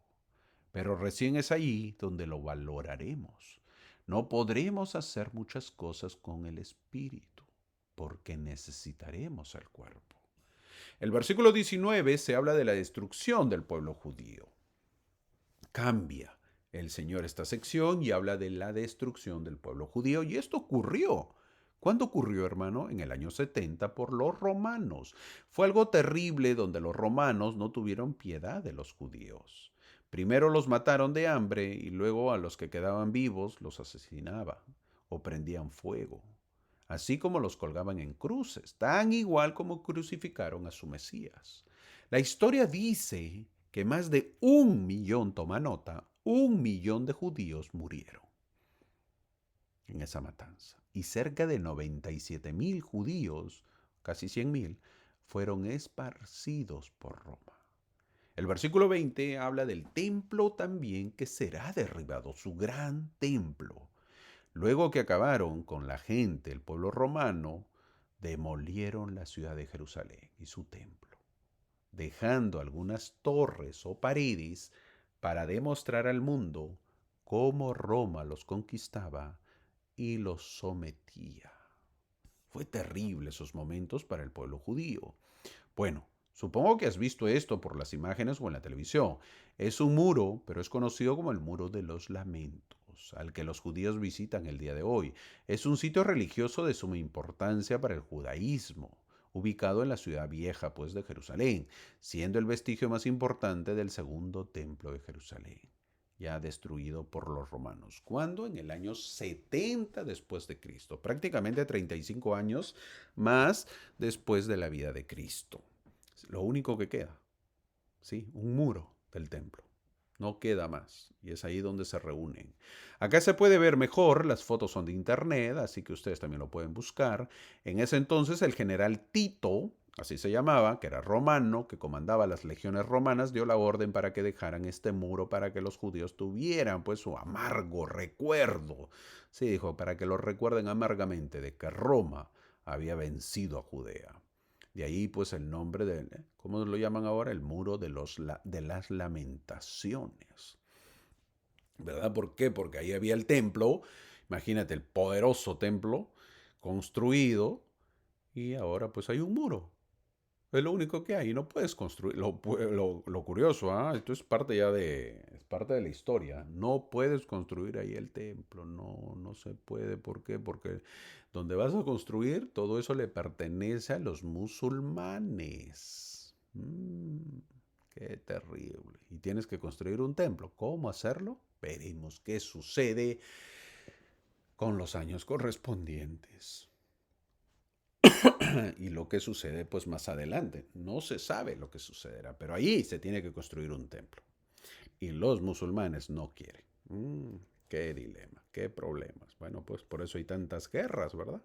Pero recién es allí donde lo valoraremos. No podremos hacer muchas cosas con el espíritu, porque necesitaremos el cuerpo. El versículo 19 se habla de la destrucción del pueblo judío. Cambia el Señor esta sección y habla de la destrucción del pueblo judío. Y esto ocurrió. ¿Cuándo ocurrió, hermano? En el año 70 por los romanos. Fue algo terrible donde los romanos no tuvieron piedad de los judíos. Primero los mataron de hambre y luego a los que quedaban vivos los asesinaban o prendían fuego, así como los colgaban en cruces, tan igual como crucificaron a su Mesías. La historia dice que más de 1 millón, toma nota, 1 millón de judíos murieron en esa matanza. Y cerca de 97.000 judíos, casi 100.000, fueron esparcidos por Roma. El versículo 20 habla del templo también que será derribado, su gran templo. Luego que acabaron con la gente, el pueblo romano, demolieron la ciudad de Jerusalén y su templo, dejando algunas torres o paredes para demostrar al mundo cómo Roma los conquistaba y los sometía. Fue terrible esos momentos para el pueblo judío. Bueno, supongo que has visto esto por las imágenes o en la televisión. Es un muro, pero es conocido como el Muro de los Lamentos, al que los judíos visitan el día de hoy. Es un sitio religioso de suma importancia para el judaísmo, ubicado en la ciudad vieja, pues, de Jerusalén, siendo el vestigio más importante del segundo templo de Jerusalén, ya destruido por los romanos. ¿Cuándo? En el año 70 después de Cristo, prácticamente 35 años más después de la vida de Cristo. Lo único que queda, ¿sí? Un muro del templo. No queda más. Y es ahí donde se reúnen. Acá se puede ver mejor, las fotos son de internet, así que ustedes también lo pueden buscar. En ese entonces el general Tito, así se llamaba, que era romano, que comandaba las legiones romanas, dio la orden para que dejaran este muro para que los judíos tuvieran pues su amargo recuerdo. Sí, dijo, para que lo recuerden amargamente de que Roma había vencido a Judea. De ahí pues el nombre de, ¿cómo lo llaman ahora? El muro de las lamentaciones. ¿Verdad? ¿Por qué? Porque ahí había el templo, imagínate el poderoso templo construido y ahora pues hay un muro. Es lo único que hay. No puedes construir. Lo curioso, ¿ah? Esto es parte ya es parte de la historia. No puedes construir ahí el templo. No, no se puede. ¿Por qué? Porque donde vas a construir, todo eso le pertenece a los musulmanes. Qué terrible. Y tienes que construir un templo. ¿Cómo hacerlo? Veremos qué sucede con los años correspondientes. Y lo que sucede pues más adelante. No se sabe lo que sucederá, pero ahí se tiene que construir un templo. Y los musulmanes no quieren. Qué dilema, qué problemas. Bueno, pues por eso hay tantas guerras, ¿verdad?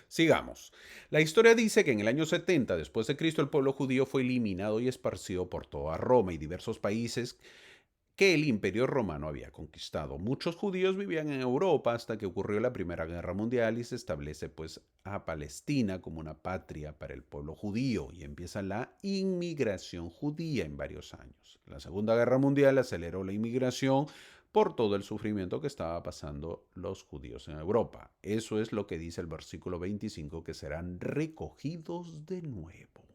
Sigamos. La historia dice que en el año 70 después de Cristo el pueblo judío fue eliminado y esparcido por toda Roma y diversos países que el Imperio Romano había conquistado. Muchos judíos vivían en Europa hasta que ocurrió la Primera Guerra Mundial y se establece pues a Palestina como una patria para el pueblo judío y empieza la inmigración judía en varios años. La Segunda Guerra Mundial aceleró la inmigración por todo el sufrimiento que estaba pasando los judíos en Europa. Eso es lo que dice el versículo 25, que serán recogidos de nuevo.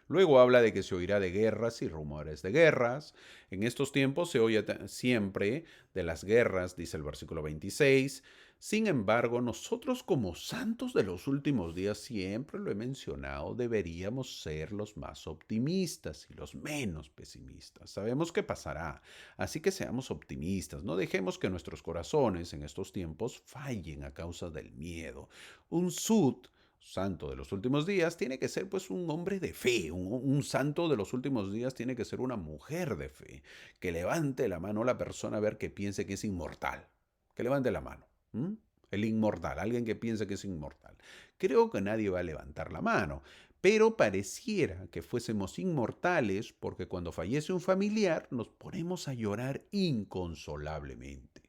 Luego habla de que se oirá de guerras y rumores de guerras. En estos tiempos se oye siempre de las guerras, dice el versículo 26. Sin embargo, nosotros como santos de los últimos días, siempre lo he mencionado, deberíamos ser los más optimistas y los menos pesimistas. Sabemos que pasará, así que seamos optimistas. No dejemos que nuestros corazones en estos tiempos fallen a causa del miedo. Un sud santo de los últimos días tiene que ser pues un hombre de fe, un santo de los últimos días tiene que ser una mujer de fe, que levante la mano la persona a ver que piense que es inmortal, que levante la mano. ¿M? El inmortal, alguien que piense que es inmortal. Creo que nadie va a levantar la mano, pero pareciera que fuésemos inmortales porque cuando fallece un familiar nos ponemos a llorar inconsolablemente.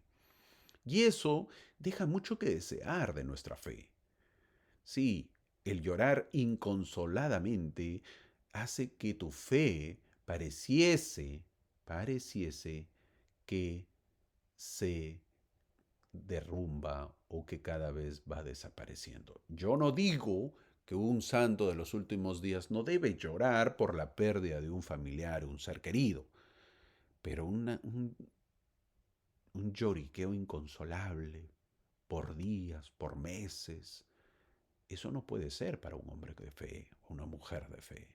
Y eso deja mucho que desear de nuestra fe. Sí, el llorar inconsoladamente hace que tu fe pareciese que se derrumba o que cada vez va desapareciendo. Yo no digo que un santo de los últimos días no debe llorar por la pérdida de un familiar, un ser querido, pero un lloriqueo inconsolable por días, por meses, eso no puede ser para un hombre de fe, una mujer de fe.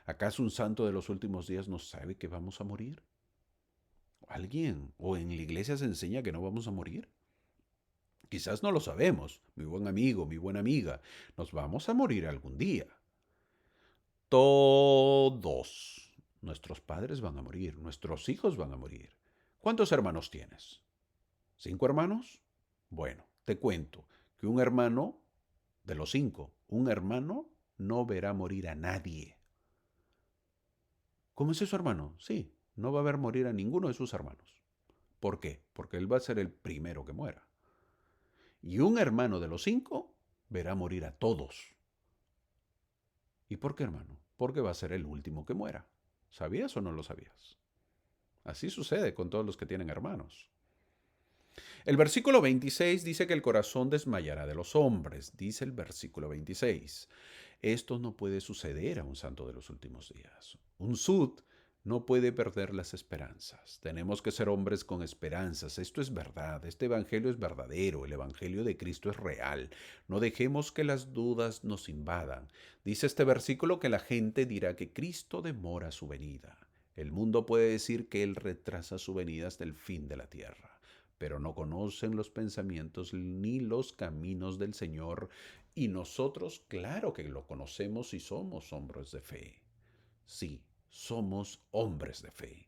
¿Acaso un santo de los últimos días no sabe que vamos a morir? ¿Alguien? ¿O en la iglesia se enseña que no vamos a morir? Quizás no lo sabemos, mi buen amigo, mi buena amiga. Nos vamos a morir algún día. Todos. Nuestros padres van a morir, nuestros hijos van a morir. ¿Cuántos hermanos tienes? ¿5 hermanos? Bueno, te cuento que un hermano, de los 5, un hermano no verá morir a nadie. ¿Cómo es eso, hermano? Sí, no va a ver morir a ninguno de sus hermanos. ¿Por qué? Porque él va a ser el primero que muera. Y un hermano de los 5 verá morir a todos. ¿Y por qué, hermano? Porque va a ser el último que muera. ¿Sabías o no lo sabías? Así sucede con todos los que tienen hermanos. El versículo 26 dice que el corazón desmayará de los hombres, dice el versículo 26. Esto no puede suceder a un santo de los últimos días. Un sud no puede perder las esperanzas. Tenemos que ser hombres con esperanzas. Esto es verdad. Este evangelio es verdadero. El evangelio de Cristo es real. No dejemos que las dudas nos invadan. Dice este versículo que la gente dirá que Cristo demora su venida. El mundo puede decir que Él retrasa su venida hasta el fin de la tierra, pero no conocen los pensamientos ni los caminos del Señor, y nosotros, claro que lo conocemos y somos hombres de fe. Sí, somos hombres de fe.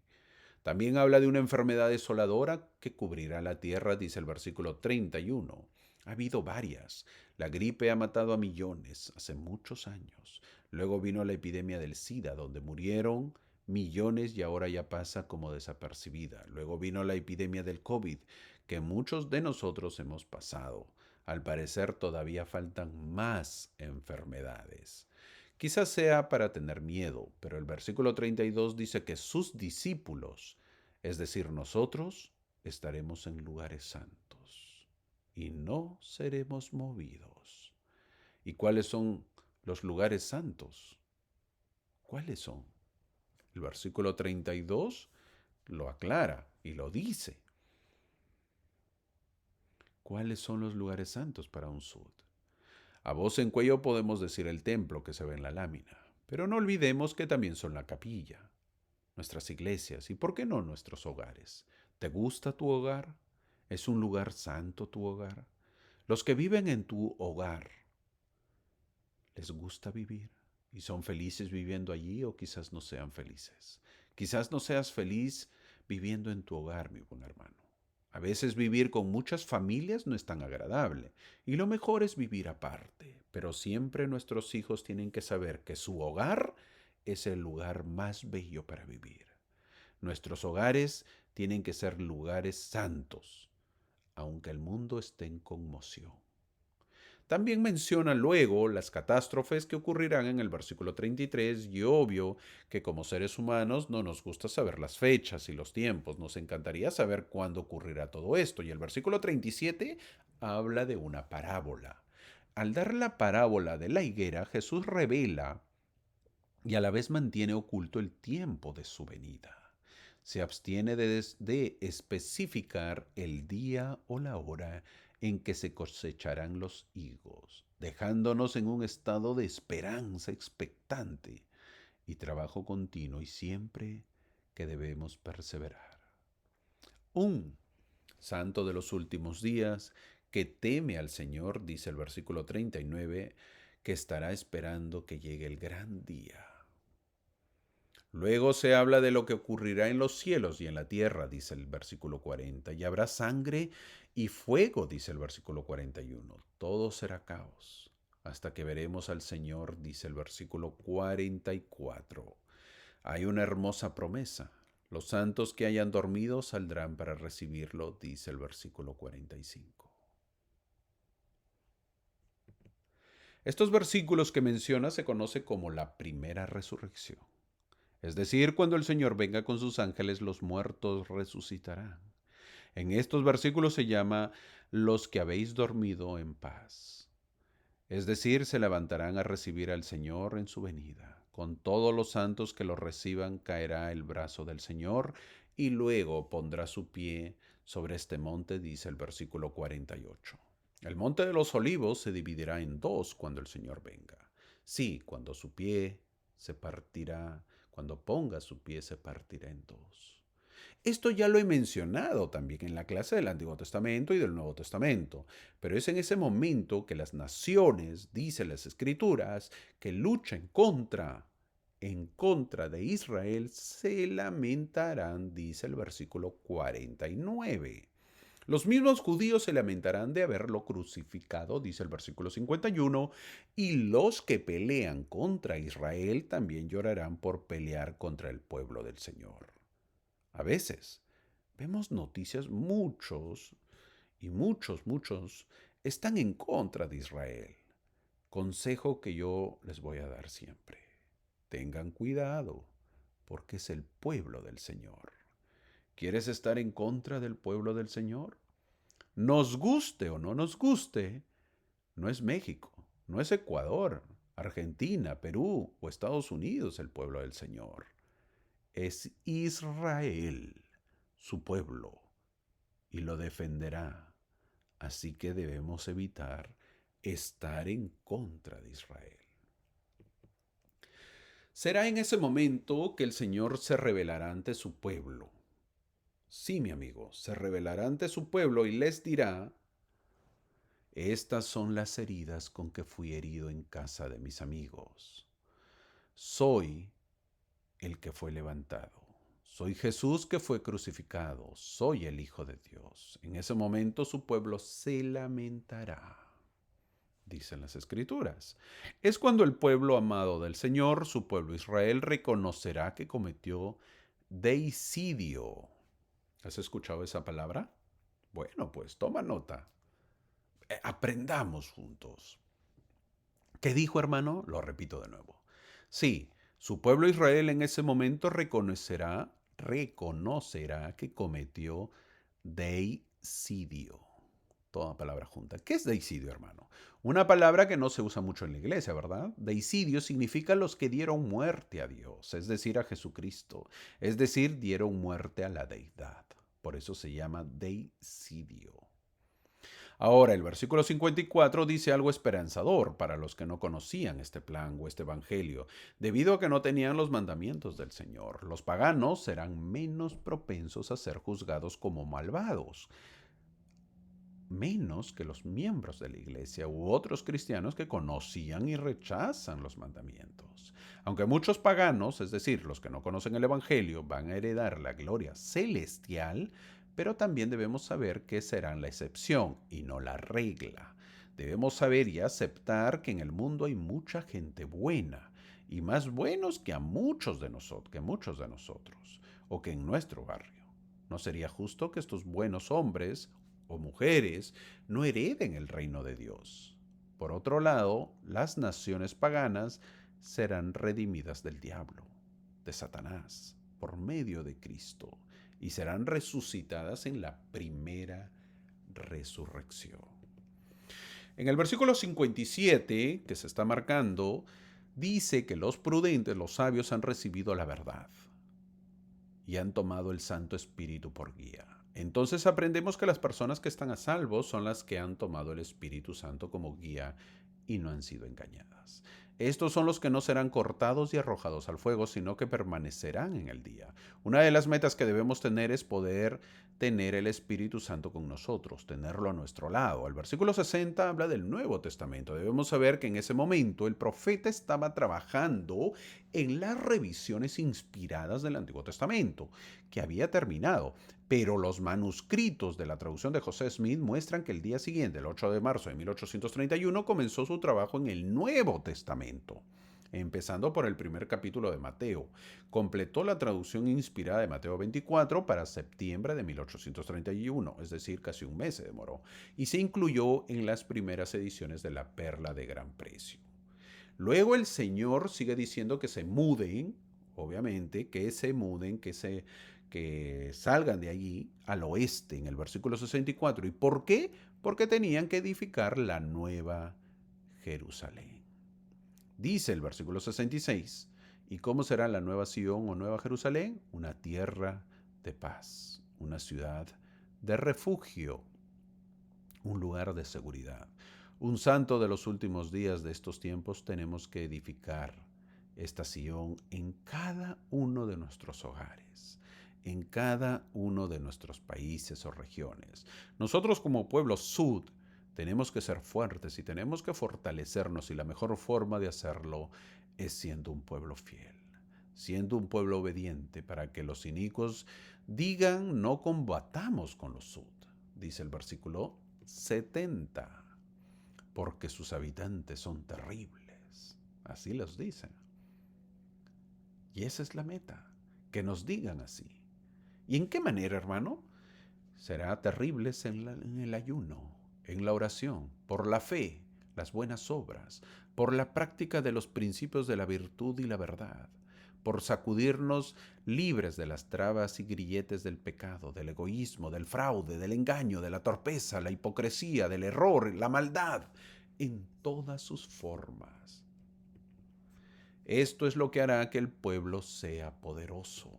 También habla de una enfermedad desoladora que cubrirá la tierra, dice el versículo 31. Ha habido varias. La gripe ha matado a millones hace muchos años. Luego vino la epidemia del SIDA, donde murieron millones y ahora ya pasa como desapercibida. Luego vino la epidemia del COVID, que muchos de nosotros hemos pasado. Al parecer todavía faltan más enfermedades. Quizás sea para tener miedo, pero el versículo 32 dice que sus discípulos, es decir, nosotros, estaremos en lugares santos y no seremos movidos. ¿Y cuáles son los lugares santos? ¿Cuáles son? El versículo 32 lo aclara y lo dice. ¿Cuáles son los lugares santos para un sud? A voz en cuello podemos decir el templo que se ve en la lámina, pero no olvidemos que también son la capilla, nuestras iglesias y, ¿por qué no, nuestros hogares? ¿Te gusta tu hogar? ¿Es un lugar santo tu hogar? Los que viven en tu hogar, ¿les gusta vivir? ¿Y son felices viviendo allí o quizás no sean felices? Quizás no seas feliz viviendo en tu hogar, mi buen hermano. A veces vivir con muchas familias no es tan agradable y lo mejor es vivir aparte, pero siempre nuestros hijos tienen que saber que su hogar es el lugar más bello para vivir. Nuestros hogares tienen que ser lugares santos, aunque el mundo esté en conmoción. También menciona luego las catástrofes que ocurrirán en el versículo 33 y obvio que como seres humanos no nos gusta saber las fechas y los tiempos, nos encantaría saber cuándo ocurrirá todo esto. Y el versículo 37 habla de una parábola. Al dar la parábola de la higuera, Jesús revela y a la vez mantiene oculto el tiempo de su venida. Se abstiene de especificar el día o la hora en que se cosecharán los higos, dejándonos en un estado de esperanza expectante y trabajo continuo y siempre que debemos perseverar. Un santo de los últimos días que teme al Señor, dice el versículo 39, que estará esperando que llegue el gran día. Luego se habla de lo que ocurrirá en los cielos y en la tierra, dice el versículo 40, y habrá sangre y fuego, dice el versículo 41. Todo será caos, hasta que veremos al Señor, dice el versículo 44. Hay una hermosa promesa. Los santos que hayan dormido saldrán para recibirlo, dice el versículo 45. Estos versículos que menciona se conoce como la primera resurrección. Es decir, cuando el Señor venga con sus ángeles, los muertos resucitarán. En estos versículos se llama los que habéis dormido en paz. Es decir, se levantarán a recibir al Señor en su venida. Con todos los santos que lo reciban caerá el brazo del Señor y luego pondrá su pie sobre este monte, dice el versículo 48. El monte de los olivos se dividirá en dos cuando el Señor venga. Sí, cuando su pie se partirá, cuando ponga su pie se partirá en dos. Esto ya lo he mencionado también en la clase del Antiguo Testamento y del Nuevo Testamento, pero es en ese momento que las naciones, dicen las Escrituras, que luchan en contra de Israel, se lamentarán, dice el versículo 49. Los mismos judíos se lamentarán de haberlo crucificado, dice el versículo 51, y los que pelean contra Israel también llorarán por pelear contra el pueblo del Señor. A veces vemos noticias, muchos están en contra de Israel. Consejo que yo les voy a dar siempre. Tengan cuidado, porque es el pueblo del Señor. ¿Quieres estar en contra del pueblo del Señor? Nos guste o no nos guste, no es México, no es Ecuador, Argentina, Perú o Estados Unidos el pueblo del Señor. Es Israel, su pueblo, y lo defenderá. Así que debemos evitar estar en contra de Israel. Será en ese momento que el Señor se revelará ante su pueblo. Sí, mi amigo, se revelará ante su pueblo y les dirá: estas son las heridas con que fui herido en casa de mis amigos. Soy el que fue levantado. Soy Jesús que fue crucificado. Soy el Hijo de Dios. En ese momento su pueblo se lamentará, dicen las Escrituras. Es cuando el pueblo amado del Señor, su pueblo Israel, reconocerá que cometió deicidio. ¿Has escuchado esa palabra? Bueno, pues toma nota. Aprendamos juntos. ¿Qué dijo, hermano? Lo repito de nuevo. Sí, su pueblo Israel en ese momento reconocerá que cometió deicidio. toda palabra junta. ¿Qué es deicidio, hermano? Una palabra que no se usa mucho en la iglesia, ¿verdad? Deicidio significa los que dieron muerte a Dios, es decir, a Jesucristo. Es decir, dieron muerte a la deidad. Por eso se llama deicidio. Ahora, el versículo 54 dice algo esperanzador para los que no conocían este plan o este evangelio, debido a que no tenían los mandamientos del Señor. Los paganos serán menos propensos a ser juzgados como malvados, menos que los miembros de la iglesia u otros cristianos que conocían y rechazan los mandamientos. Aunque muchos paganos, es decir, los que no conocen el Evangelio, van a heredar la gloria celestial, pero también debemos saber que serán la excepción y no la regla. Debemos saber y aceptar que en el mundo hay mucha gente buena, y más buenos que muchos de nosotros, o que en nuestro barrio. ¿No sería justo que estos buenos hombres o mujeres no hereden el reino de Dios? Por otro lado, las naciones paganas serán redimidas del diablo, de Satanás, por medio de Cristo, y serán resucitadas en la primera resurrección. En el versículo 57, que se está marcando, dice que los prudentes, los sabios, han recibido la verdad y han tomado el Santo Espíritu por guía. Entonces aprendemos que las personas que están a salvo son las que han tomado el Espíritu Santo como guía y no han sido engañadas. Estos son los que no serán cortados y arrojados al fuego, sino que permanecerán en el día. Una de las metas que debemos tener es poder tener el Espíritu Santo con nosotros, tenerlo a nuestro lado. El versículo 60 habla del Nuevo Testamento. Debemos saber que en ese momento el profeta estaba trabajando en las revisiones inspiradas del Antiguo Testamento, que había terminado. Pero los manuscritos de la traducción de José Smith muestran que el día siguiente, el 8 de marzo de 1831, comenzó su trabajo en el Nuevo Testamento, empezando por el primer capítulo de Mateo. Completó la traducción inspirada de Mateo 24 para septiembre de 1831, es decir, casi un mes se demoró, y se incluyó en las primeras ediciones de La Perla de Gran Precio. Luego el Señor sigue diciendo que se muden, obviamente, que salgan de allí al oeste en el versículo 64. ¿Y por qué? Porque tenían que edificar la nueva Jerusalén. Dice el versículo 66, ¿y cómo será la nueva Sión o nueva Jerusalén? Una tierra de paz, una ciudad de refugio, un lugar de seguridad. Un santo de los últimos días de estos tiempos tenemos que edificar esta Sión en cada uno de nuestros hogares, en cada uno de nuestros países o regiones. Nosotros como pueblo sud tenemos que ser fuertes y tenemos que fortalecernos, y la mejor forma de hacerlo es siendo un pueblo fiel, siendo un pueblo obediente, para que los inicuos digan: no combatamos con los sud, dice el versículo 70, porque sus habitantes son terribles. Así los dicen. Y esa es la meta, que nos digan así. ¿Y en qué manera, hermano? Será terribles en el ayuno, en la oración, por la fe, las buenas obras, por la práctica de los principios de la virtud y la verdad, por sacudirnos libres de las trabas y grilletes del pecado, del egoísmo, del fraude, del engaño, de la torpeza, la hipocresía, del error, la maldad, en todas sus formas. Esto es lo que hará que el pueblo sea poderoso.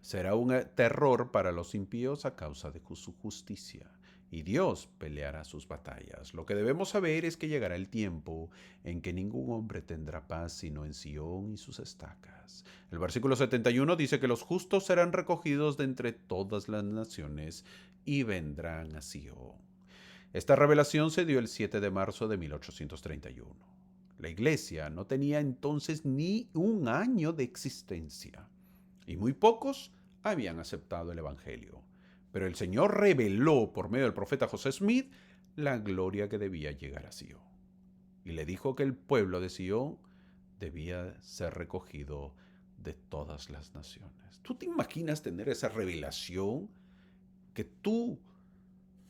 Será un terror para los impíos a causa de su justicia, y Dios peleará sus batallas. Lo que debemos saber es que llegará el tiempo en que ningún hombre tendrá paz sino en Sión y sus estacas. El versículo 71 dice que los justos serán recogidos de entre todas las naciones y vendrán a Sión. Esta revelación se dio el 7 de marzo de 1831. La iglesia no tenía entonces ni un año de existencia, y muy pocos habían aceptado el Evangelio. Pero el Señor reveló por medio del profeta José Smith la gloria que debía llegar a Sion. Y le dijo que el pueblo de Sion debía ser recogido de todas las naciones. ¿Tú te imaginas tener esa revelación? Que tú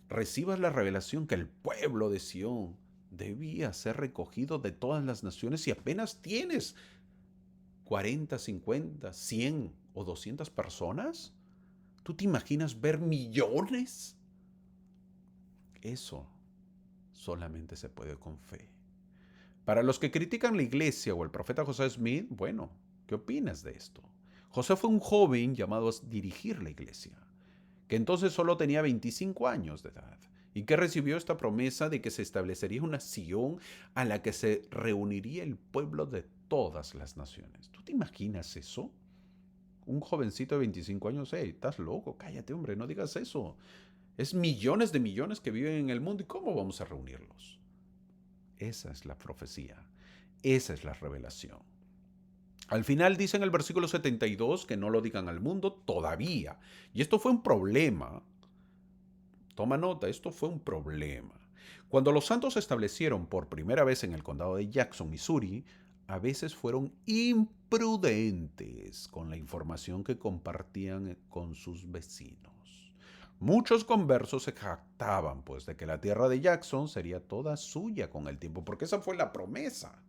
recibas la revelación que el pueblo de Sion debía ser recogido de todas las naciones, y apenas tienes 40, 50, 100 o 200 personas. ¿Tú te imaginas ver millones? Eso solamente se puede con fe. Para los que critican la iglesia o el profeta José Smith, bueno, ¿qué opinas de esto? José fue un joven llamado a dirigir la iglesia, que entonces solo tenía 25 años de edad y que recibió esta promesa de que se establecería una Sion a la que se reuniría el pueblo de todas las naciones. ¿Tú te imaginas eso? Un jovencito de 25 años, hey, estás loco, cállate hombre, no digas eso. Es millones de millones que viven en el mundo y ¿cómo vamos a reunirlos? Esa es la profecía, esa es la revelación. Al final dice en el versículo 72 que no lo digan al mundo todavía. Y esto fue un problema. Toma nota, esto fue un problema. Cuando los santos se establecieron por primera vez en el condado de Jackson, Missouri, a veces fueron imprudentes con la información que compartían con sus vecinos. Muchos conversos se jactaban, pues, de que la tierra de Jackson sería toda suya con el tiempo, porque esa fue la promesa.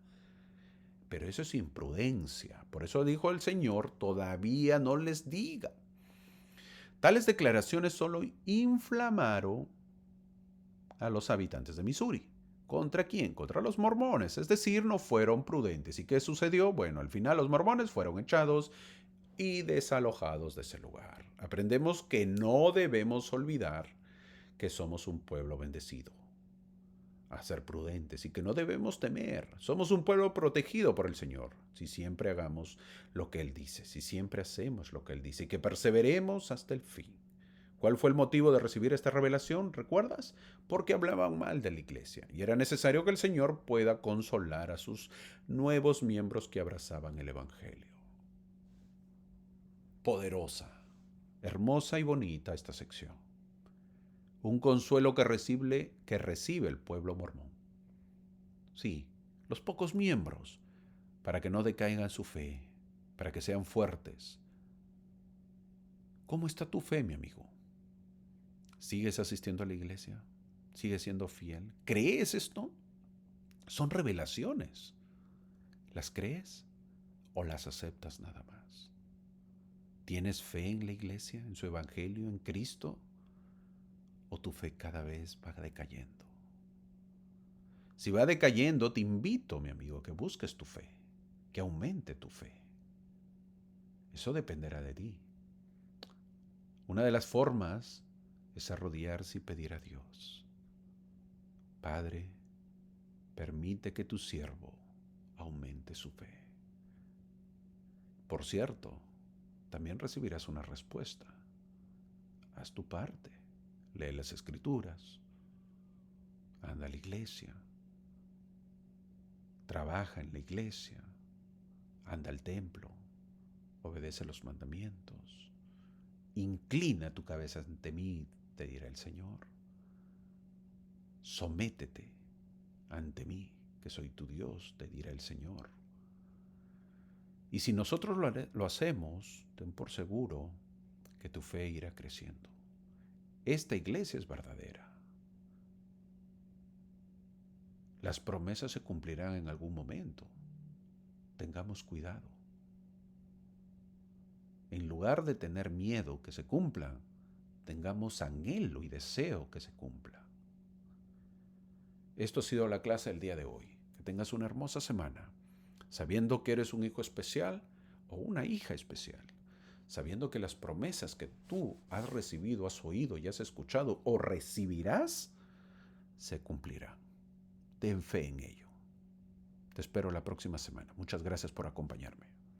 Pero eso es imprudencia. Por eso dijo el Señor, todavía no les diga. Tales declaraciones solo inflamaron a los habitantes de Missouri. ¿Contra quién? Contra los mormones. Es decir, no fueron prudentes. ¿Y qué sucedió? Bueno, al final los mormones fueron echados y desalojados de ese lugar. Aprendemos que no debemos olvidar que somos un pueblo bendecido, a ser prudentes y que no debemos temer. Somos un pueblo protegido por el Señor, si siempre hagamos lo que Él dice, si siempre hacemos lo que Él dice y que perseveremos hasta el fin. ¿Cuál fue el motivo de recibir esta revelación? ¿Recuerdas? Porque hablaban mal de la iglesia y era necesario que el Señor pueda consolar a sus nuevos miembros que abrazaban el Evangelio. Poderosa, hermosa y bonita esta sección. Un consuelo que recibe el pueblo mormón. Sí, los pocos miembros, para que no decaigan su fe, para que sean fuertes. ¿Cómo está tu fe, mi amigo? ¿Sigues asistiendo a la iglesia? ¿Sigues siendo fiel? ¿Crees esto? Son revelaciones. ¿Las crees o las aceptas nada más? ¿Tienes fe en la iglesia, en su evangelio, en Cristo? ¿O tu fe cada vez va decayendo? Si va decayendo, te invito, mi amigo, a que busques tu fe, que aumente tu fe. Eso dependerá de ti. Una de las formas es arrodillarse y pedir a Dios: Padre, permite que tu siervo aumente su fe. Por cierto, también recibirás una respuesta. Haz tu parte, lee las Escrituras, anda a la iglesia, trabaja en la iglesia, anda al templo, obedece los mandamientos, inclina tu cabeza ante mí, te dirá el Señor. Sométete ante mí, que soy tu Dios, te dirá el Señor. Y si nosotros lo hacemos, ten por seguro que tu fe irá creciendo. Esta iglesia es verdadera. Las promesas se cumplirán en algún momento. Tengamos cuidado. En lugar de tener miedo que se cumplan, tengamos anhelo y deseo que se cumpla. Esto ha sido la clase del día de hoy. Que tengas una hermosa semana, sabiendo que eres un hijo especial o una hija especial, sabiendo que las promesas que tú has recibido, has oído y has escuchado o recibirás, se cumplirán. Ten fe en ello. Te espero la próxima semana. Muchas gracias por acompañarme.